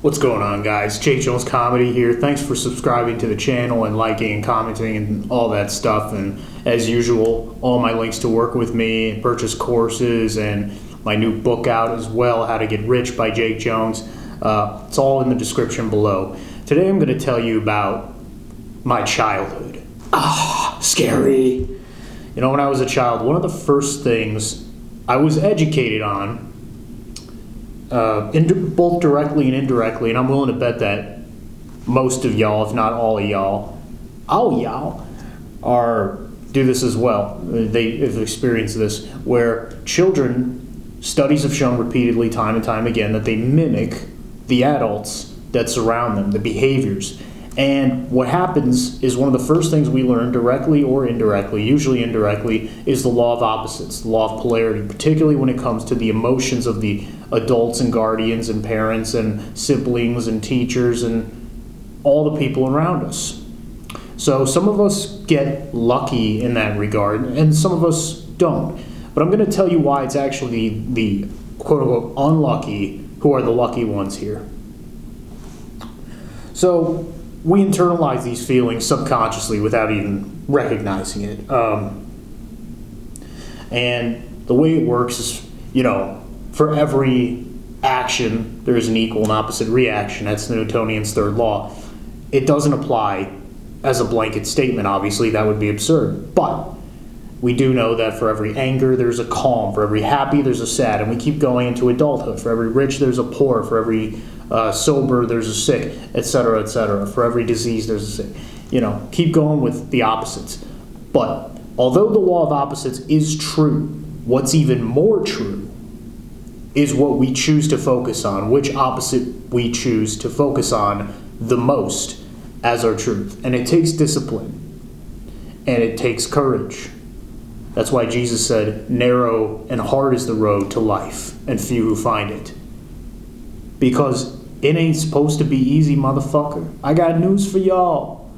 What's going on, guys? Jake Jones Comedy here. Thanks for subscribing to the channel and liking and commenting and all that stuff. And as usual, all my links to work with me and purchase courses and my new book out as well, How to Get Rich by Jake Jones. It's all in the description below. Today I'm going to tell you about my childhood. Scary. You know, when I was a child, one of the first things I was educated on, both directly and indirectly, and I'm willing to bet that most of y'all, if not all of y'all, do this as well. They have experienced this, where studies have shown repeatedly, time and time again, that they mimic the adults that surround them, the behaviors. And what happens is one of the first things we learn, directly or indirectly, usually indirectly, is the law of opposites, the law of polarity, particularly when it comes to the emotions of the adults and guardians and parents and siblings and teachers and all the people around us. So some of us get lucky in that regard, and some of us don't. But I'm going to tell you why it's actually the quote-unquote unlucky who are the lucky ones here. So we internalize these feelings subconsciously without even recognizing it. And the way it works is, for every action, there is an equal and opposite reaction. That's Newtonian's third law. It doesn't apply as a blanket statement, obviously. That would be absurd. But we do know that for every anger, there's a calm. For every happy, there's a sad. And we keep going into adulthood. For every rich, there's a poor. For every sober, there's a sick, etc., etc. For every disease, there's a sick. Keep going with the opposites. But although the law of opposites is true, what's even more true is what we choose to focus on, which opposite we choose to focus on the most as our truth. And it takes discipline, and it takes courage. That's why Jesus said, narrow and hard is the road to life, and few who find it. Because it ain't supposed to be easy, motherfucker. I got news for y'all.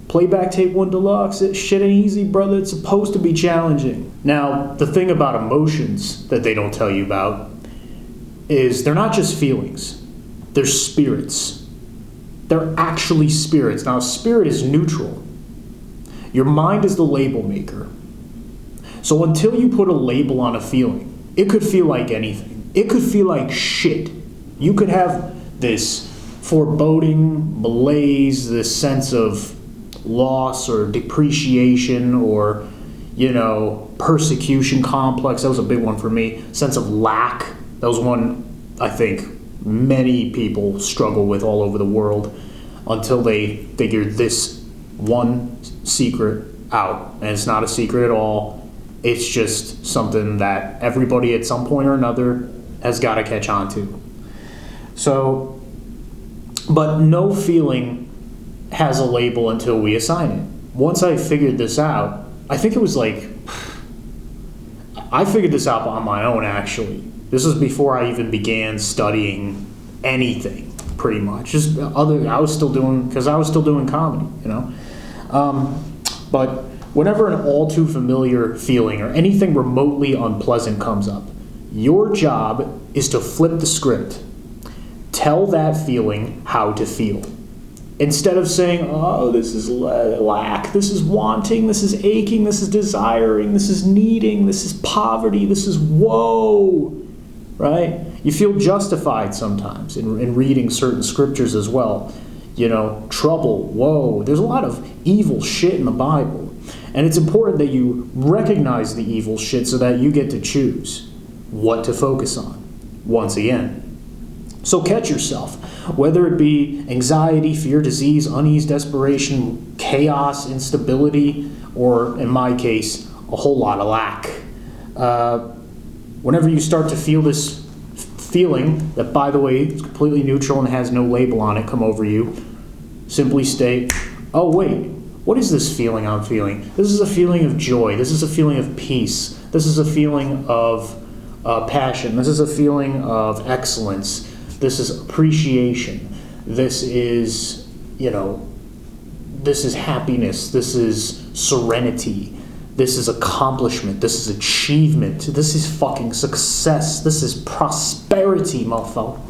Playback Tape 1 Deluxe, shit ain't easy, brother. It's supposed to be challenging. Now, the thing about emotions that they don't tell you about is they're not just feelings. They're spirits. They're actually spirits. Now, a spirit is neutral. Your mind is the label maker. So until you put a label on a feeling, it could feel like anything. It could feel like shit. You could have this foreboding malaise, this sense of loss or depreciation or, persecution complex. That was a big one for me. Sense of lack. That was one I think many people struggle with all over the world until they figure this one secret out. And it's not a secret at all. It's just something that everybody at some point or another has got to catch on to. So, but no feeling has a label until we assign it. Once I figured this out, I think it was I figured this out on my own, actually. This was before I even began studying anything, pretty much. I was still doing comedy, But whenever an all too familiar feeling or anything remotely unpleasant comes up, your job is to flip the script. Tell that feeling how to feel. Instead of saying, oh, this is lack, this is wanting, this is aching, this is desiring, this is needing, this is poverty, this is woe, right? You feel justified sometimes in reading certain scriptures as well. Trouble, woe. There's a lot of evil shit in the Bible. And it's important that you recognize the evil shit so that you get to choose what to focus on. Once again. So catch yourself, whether it be anxiety, fear, disease, unease, desperation, chaos, instability, or in my case, a whole lot of lack. Whenever you start to feel this feeling that, by the way, is completely neutral and has no label on it come over you, simply state, oh wait, what is this feeling I'm feeling? This is a feeling of joy. This is a feeling of peace. This is a feeling of passion. This is a feeling of excellence. This is appreciation. This is, this is happiness. This is serenity. This is accomplishment. This is achievement. This is fucking success. This is prosperity, motherfucker.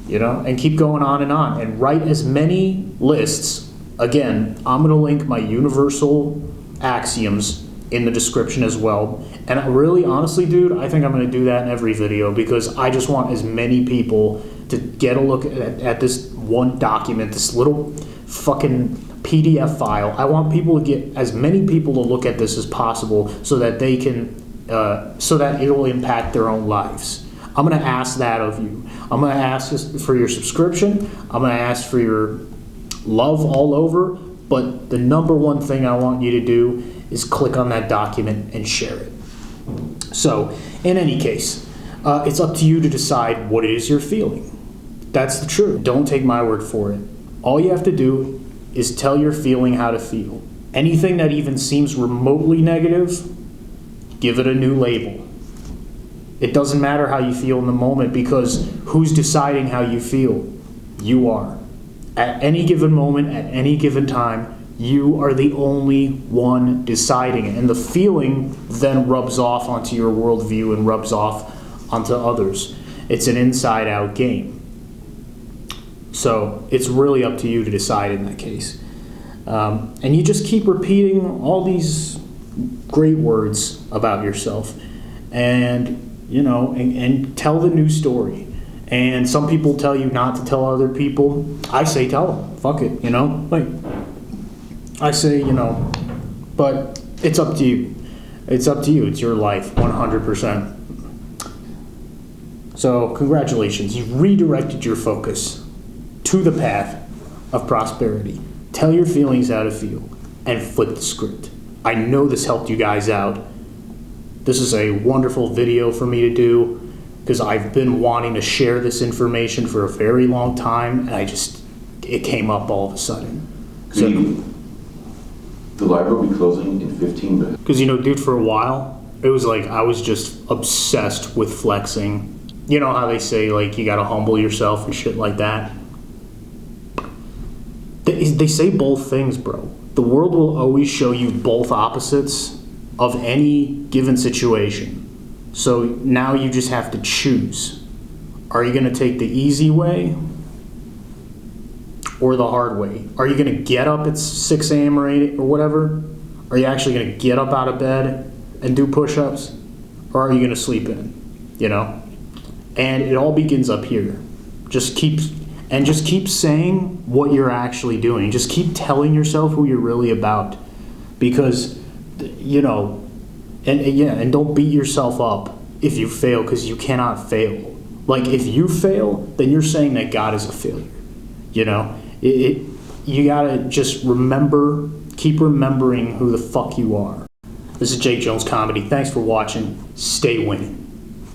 and keep going on and write as many lists. Again, I'm going to link my universal axioms in the description as well. And really, honestly, dude, I think I'm going to do that in every video because I just want as many people to get a look at this one document, this little fucking PDF file. I want people to get as many people to look at this as possible so that they can, so that it'll impact their own lives. I'm going to ask that of you. I'm going to ask for your subscription. I'm going to ask for your love all over. But the number one thing I want you to do is click on that document and share it. So, in any case, it's up to you to decide what it is you're feeling. That's the truth. Don't take my word for it. All you have to do is tell your feeling how to feel. Anything that even seems remotely negative, give it a new label. It doesn't matter how you feel in the moment because who's deciding how you feel? You are. At any given moment, at any given time, you are the only one deciding it. And the feeling then rubs off onto your worldview and rubs off onto others. It's an inside-out game. So it's really up to you to decide in that case. And you just keep repeating all these great words about yourself and and tell the new story. And some people tell you not to tell other people. I say tell them. Fuck it, Like, I say, but it's up to you. It's up to you. It's your life, 100%. So, congratulations. You've redirected your focus to the path of prosperity. Tell your feelings how to feel and flip the script. I know this helped you guys out. This is a wonderful video for me to do because I've been wanting to share this information for a very long time, and it came up all of a sudden. So, the library will be closing in 15 minutes. Because, dude, for a while, it was like I was just obsessed with flexing. You know how they say, like, you gotta humble yourself and shit like that? They say both things, bro. The world will always show you both opposites of any given situation. So now you just have to choose. Are you going to take the easy way or the hard way? Are you going to get up at 6 a.m. or 8 or whatever? Are you actually going to get up out of bed and do push-ups? Or are you going to sleep in? And it all begins up here. Just keep saying what you're actually doing. Just keep telling yourself who you're really about. Because, and don't beat yourself up if you fail, because you cannot fail. Like, if you fail, then you're saying that God is a failure. You gotta just keep remembering who the fuck you are. This is Jake Jones Comedy. Thanks for watching. Stay winning.